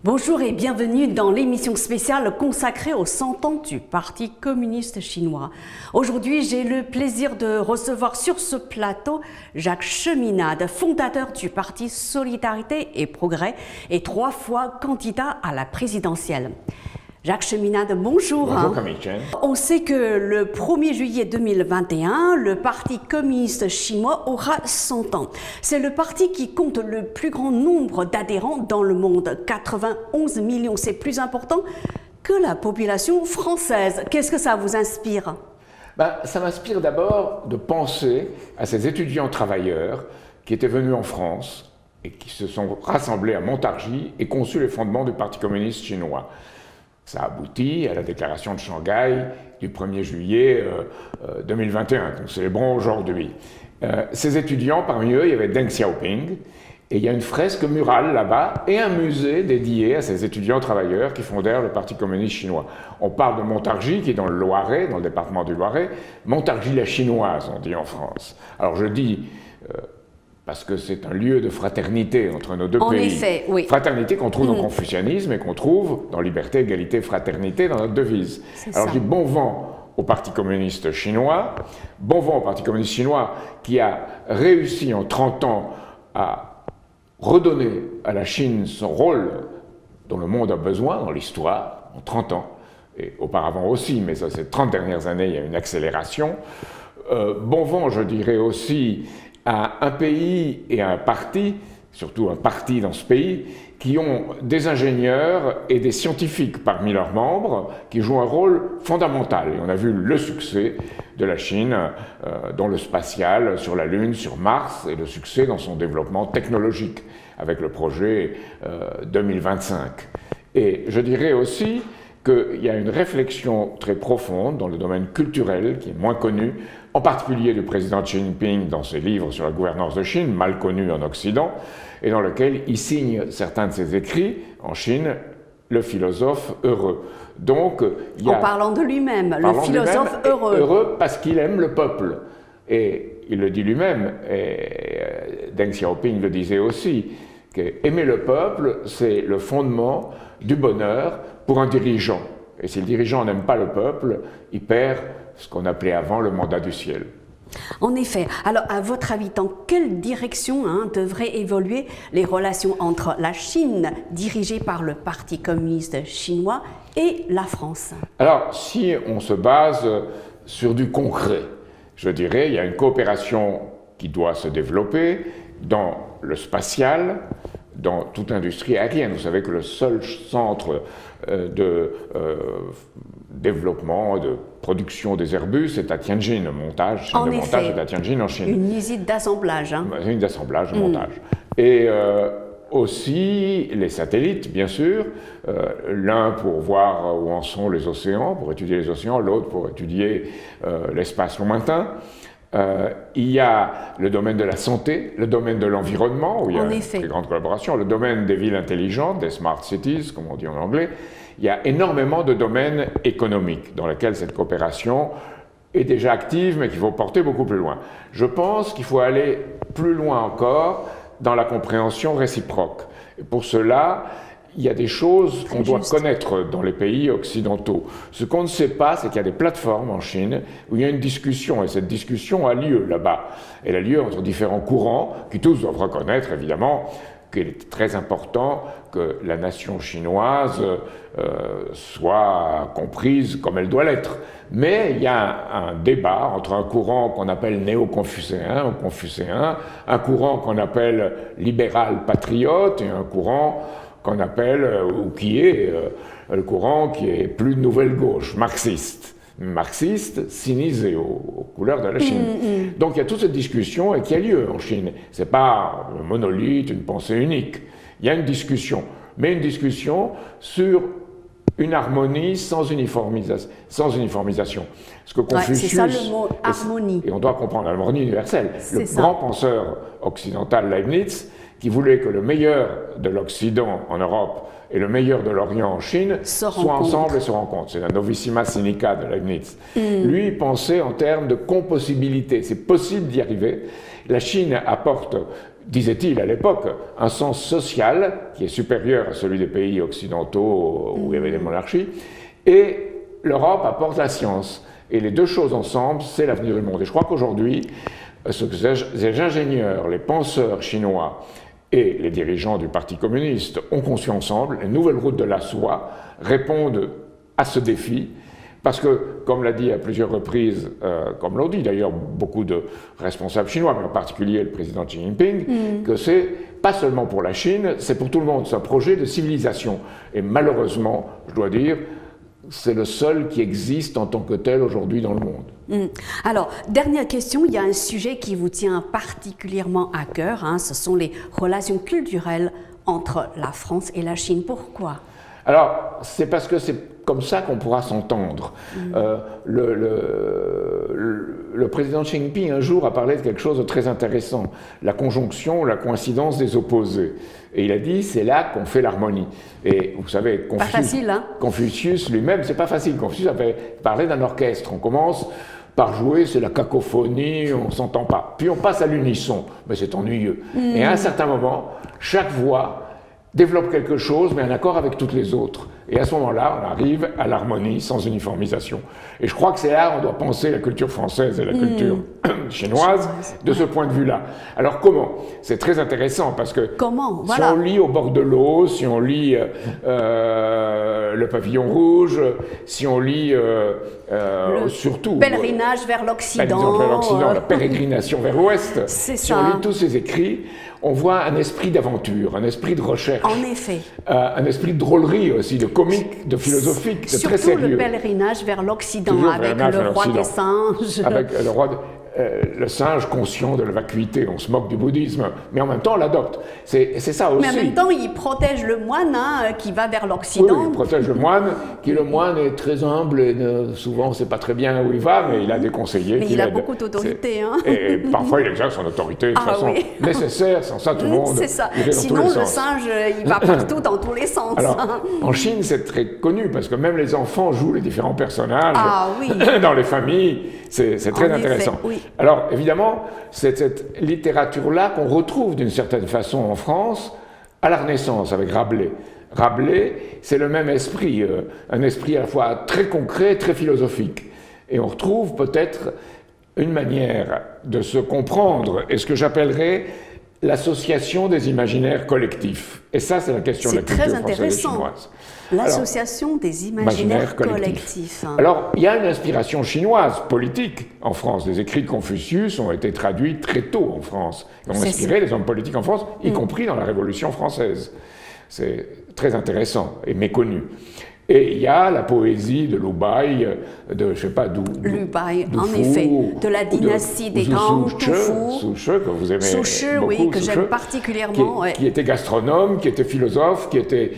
Bonjour et bienvenue dans l'émission spéciale consacrée aux 100 ans du Parti communiste chinois. Aujourd'hui, j'ai le plaisir de recevoir sur ce plateau Jacques Cheminade, fondateur du Parti Solidarité et Progrès et 3 fois candidat à la présidentielle. Jacques Cheminade, bonjour. Bonjour Camille Chen. On sait que le 1er juillet 2021, le Parti communiste chinois aura 100 ans. C'est le parti qui compte le plus grand nombre d'adhérents dans le monde, 91 millions. C'est plus important que la population française. Qu'est-ce que ça vous inspire? Ça m'inspire d'abord de penser à ces étudiants travailleurs qui étaient venus en France et qui se sont rassemblés à Montargis et conçu les fondements du Parti communiste chinois. Ça aboutit à la déclaration de Shanghai du 1er juillet 2021, que nous célébrons aujourd'hui. Ces étudiants, parmi eux, il y avait Deng Xiaoping, et il y a une fresque murale là-bas et un musée dédié à ces étudiants travailleurs qui fondèrent le Parti communiste chinois. On parle de Montargis, qui est dans le Loiret, dans le département du Loiret. Montargis la chinoise, on dit en France. Alors je dis... parce que c'est un lieu de fraternité entre nos deux pays. En effet, oui. Fraternité qu'on trouve dans le confucianisme et qu'on trouve dans liberté, égalité, fraternité dans notre devise. Alors je dis bon vent au Parti communiste chinois, bon vent au Parti communiste chinois qui a réussi en 30 ans à redonner à la Chine son rôle dont le monde a besoin dans l'histoire, en 30 ans, et auparavant aussi, mais ça, ces 30 dernières années, il y a une accélération. Bon vent, je dirais aussi, à un pays et à un parti, surtout un parti dans ce pays, qui ont des ingénieurs et des scientifiques parmi leurs membres qui jouent un rôle fondamental. Et on a vu le succès de la Chine dans le spatial, sur la Lune, sur Mars, et le succès dans son développement technologique avec le projet 2025. Et je dirais aussi qu'il y a une réflexion très profonde dans le domaine culturel qui est moins connu, en particulier du président Xi Jinping dans ses livres sur la gouvernance de Chine, mal connus en Occident, et dans lequel il signe certains de ses écrits en Chine, le philosophe heureux. Donc, il y a, en parlant de lui-même, le philosophe heureux. Heureux parce qu'il aime le peuple. Et il le dit lui-même, et Deng Xiaoping le disait aussi, qu'aimer le peuple, c'est le fondement du bonheur pour un dirigeant. Et si le dirigeant n'aime pas le peuple, il perd ce qu'on appelait avant le mandat du ciel. En effet. Alors, à votre avis, dans quelle direction devraient évoluer les relations entre la Chine, dirigée par le Parti communiste chinois, et la France? Alors, si on se base sur du concret, je dirais, il y a une coopération qui doit se développer dans le spatial, dans toute l'industrie aérienne. Vous savez que le seul centre de développement, de production des Airbus est à Tianjin, le montage, chaîne de montage est à Tianjin en Chine. Une usine d'assemblage. Une usine d'assemblage, de montage. Et aussi les satellites, bien sûr, l'un pour voir où en sont les océans, pour étudier les océans, l'autre pour étudier l'espace lointain. Il y a le domaine de la santé, le domaine de l'environnement, où il y a une très grande collaboration, le domaine des villes intelligentes, des smart cities, comme on dit en anglais. Il y a énormément de domaines économiques dans lesquels cette coopération est déjà active, mais qu'il faut porter beaucoup plus loin. Je pense qu'il faut aller plus loin encore dans la compréhension réciproque. Et pour cela, il y a des choses qu'on doit connaître dans les pays occidentaux. Ce qu'on ne sait pas, c'est qu'il y a des plateformes en Chine où il y a une discussion, et cette discussion a lieu là-bas. Elle a lieu entre différents courants, qui tous doivent reconnaître, évidemment, qu'il est très important que la nation chinoise soit comprise comme elle doit l'être. Mais il y a un débat entre un courant qu'on appelle néo-confucéen ou confucéen, un courant qu'on appelle libéral-patriote et un courant qu'on appelle, ou qui est le courant qui est plus de nouvelle gauche, marxiste. Marxiste, cynisé aux couleurs de la Chine. Donc il y a toute cette discussion et qui a lieu en Chine. Ce n'est pas un monolithe, une pensée unique. Il y a une discussion, mais une discussion sur une harmonie sans uniformisation. Ce que Confucius, c'est ça le mot, harmonie. Et on doit comprendre l'harmonie universelle. Le grand penseur occidental Leibniz, qui voulait que le meilleur de l'Occident en Europe et le meilleur de l'Orient en Chine soient ensemble et se rencontrent. C'est la Novissima Sinica de Leibniz. Lui pensait en termes de compossibilité. C'est possible d'y arriver. La Chine apporte disait-il à l'époque, un sens social qui est supérieur à celui des pays occidentaux où il y avait des monarchies, et l'Europe apporte la science. Et les deux choses ensemble, c'est l'avenir du monde. Et je crois qu'aujourd'hui, les ingénieurs, les penseurs chinois et les dirigeants du Parti communiste ont conçu ensemble les nouvelles routes de la soie répondent à ce défi. Parce que, comme l'a dit à plusieurs reprises, comme l'ont dit d'ailleurs beaucoup de responsables chinois, mais en particulier le président Xi Jinping, que c'est pas seulement pour la Chine, c'est pour tout le monde, c'est un projet de civilisation. Et malheureusement, je dois dire, c'est le seul qui existe en tant que tel aujourd'hui dans le monde. Alors, dernière question, il y a un sujet qui vous tient particulièrement à cœur, hein, ce sont les relations culturelles entre la France et la Chine. Pourquoi ? Alors, c'est parce que c'est comme ça qu'on pourra s'entendre. Le président Xi Jinping, un jour, a parlé de quelque chose de très intéressant, la conjonction, la coïncidence des opposés. Et il a dit, c'est là qu'on fait l'harmonie. Et vous savez, Confucius lui-même, c'est pas facile. Confucius avait parlé d'un orchestre. On commence par jouer, c'est la cacophonie, on s'entend pas. Puis on passe à l'unisson, mais c'est ennuyeux. Et à un certain moment, chaque voix développe quelque chose, mais en accord avec toutes les autres. Et à ce moment-là, on arrive à l'harmonie sans uniformisation. Et je crois que c'est là qu'on doit penser la culture française et la culture chinoise de ce point de vue-là. Alors comment? C'est très intéressant parce que si on lit Au bord de l'eau, si on lit Le Pavillon rouge, si on lit surtout Pèlerinage vers l'Occident, la pérégrination vers l'Ouest, si on lit tous ces écrits, on voit un esprit d'aventure, un esprit de recherche. En effet. Un esprit de drôlerie aussi, de comique, de philosophique, de très sérieux. Surtout le pèlerinage vers l'Occident, avec le roi des singes. Avec le singe conscient de la vacuité, on se moque du bouddhisme, mais en même temps on l'adopte. C'est ça aussi. Mais en même temps, il protège le moine qui va vers l'Occident. Oui, il protège le moine, le moine est très humble et souvent on ne sait pas très bien où il va, mais il a des conseillers. Mais il a beaucoup d'autorité. Hein. Et parfois il exerce son autorité de façon nécessaire, sans ça tout le monde. C'est ça. Sinon le singe, il va partout dans tous les sens. Alors, en Chine, c'est très connu parce que même les enfants jouent les différents personnages dans les familles. C'est très intéressant. Oui. Alors, évidemment, c'est cette littérature-là qu'on retrouve d'une certaine façon en France à la Renaissance avec Rabelais. Rabelais, c'est le même esprit, un esprit à la fois très concret, très philosophique. Et on retrouve peut-être une manière de se comprendre, et ce que j'appellerais l'association des imaginaires collectifs. Et ça, c'est la question de la culture française et chinoise. L'association des imaginaires collectifs. Alors, il y a une inspiration chinoise politique en France. Les écrits de Confucius ont été traduits très tôt en France. Ils ont inspiré les hommes politiques en France, y compris dans la Révolution française. C'est très intéressant et méconnu. Et il y a la poésie de Lu Bai, de je sais pas d'où. Lu Bai, en effet, de la dynastie des Tang, Su-Che, que vous aimez beaucoup, oui, que j'aime particulièrement. Qui était gastronome, qui était philosophe, qui était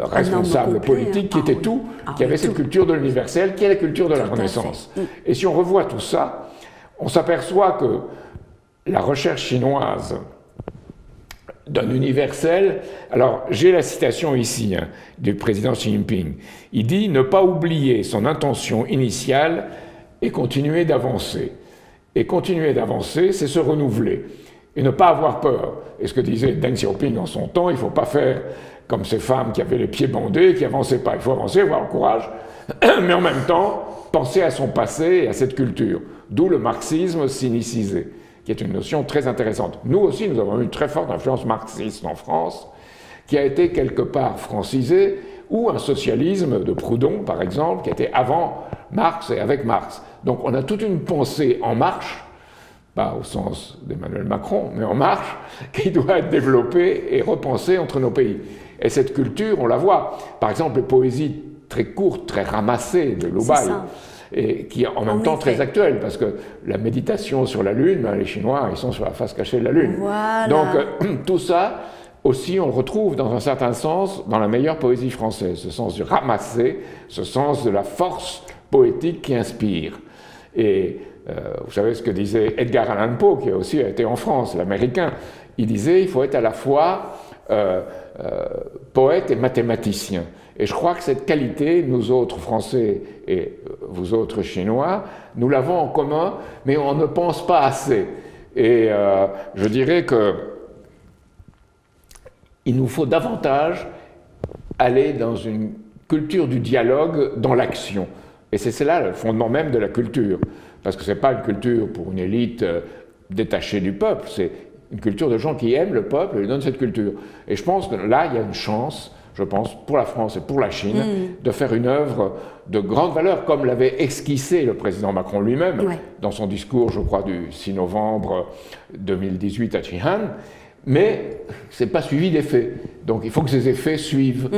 responsable politique, qui était tout, qui avait cette culture de l'universel, qui est la culture de la Renaissance. Et si on revoit tout ça, on s'aperçoit que la recherche chinoise d'un universel. Alors, j'ai la citation ici du président Xi Jinping. Il dit « Ne pas oublier son intention initiale et continuer d'avancer. » Et continuer d'avancer, c'est se renouveler et ne pas avoir peur. Et ce que disait Deng Xiaoping en son temps, il ne faut pas faire comme ces femmes qui avaient les pieds bandés, qui n'avançaient pas. Il faut avancer, avoir le courage, mais en même temps, penser à son passé et à cette culture. D'où le marxisme sinicisé, qui est une notion très intéressante. Nous aussi, nous avons eu une très forte influence marxiste en France, qui a été quelque part francisée, ou un socialisme de Proudhon, par exemple, qui était avant Marx et avec Marx. Donc on a toute une pensée en marche, pas au sens d'Emmanuel Macron, mais en marche, qui doit être développée et repensée entre nos pays. Et cette culture, on la voit. Par exemple, les poésies très courtes, très ramassées de Lu Bai, et qui est en même temps très actuelle, parce que la méditation sur la Lune, les Chinois, ils sont sur la face cachée de la Lune. Voilà. Donc tout ça, aussi, on le retrouve dans un certain sens dans la meilleure poésie française, ce sens du ramasser, ce sens de la force poétique qui inspire. Et vous savez ce que disait Edgar Allan Poe, qui aussi a été en France, l'Américain. Il disait, il faut être à la fois poète et mathématicien. Et je crois que cette qualité, nous autres Français et vous autres Chinois, nous l'avons en commun, mais on ne pense pas assez. Et je dirais que il nous faut davantage aller dans une culture du dialogue dans l'action. Et c'est là le fondement même de la culture. Parce que ce n'est pas une culture pour une élite détachée du peuple, c'est une culture de gens qui aiment le peuple et lui donnent cette culture. Et je pense que là, il y a une chance, je pense, pour la France et pour la Chine, de faire une œuvre de grande valeur, comme l'avait esquissé le président Macron lui-même, dans son discours, je crois, du 6 novembre 2018 à Xi'an. Mais ce n'est pas suivi d'effets. Donc il faut que ces effets suivent.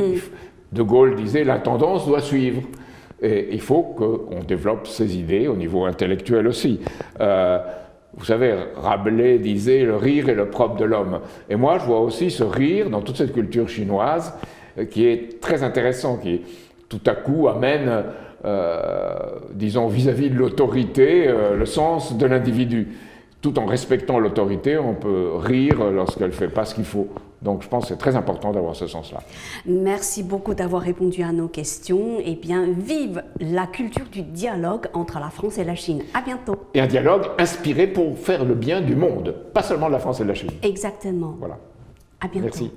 De Gaulle disait « la tendance doit suivre ». Et il faut qu'on développe ces idées au niveau intellectuel aussi. Vous savez, Rabelais disait « le rire est le propre de l'homme ». Et moi, je vois aussi ce rire dans toute cette culture chinoise qui est très intéressant, qui tout à coup amène, disons, vis-à-vis de l'autorité, le sens de l'individu. Tout en respectant l'autorité, on peut rire lorsqu'elle ne fait pas ce qu'il faut. Donc je pense que c'est très important d'avoir ce sens-là. Merci beaucoup d'avoir répondu à nos questions. Eh bien, vive la culture du dialogue entre la France et la Chine. À bientôt. Et un dialogue inspiré pour faire le bien du monde, pas seulement de la France et de la Chine. Exactement. Voilà. À bientôt. Merci.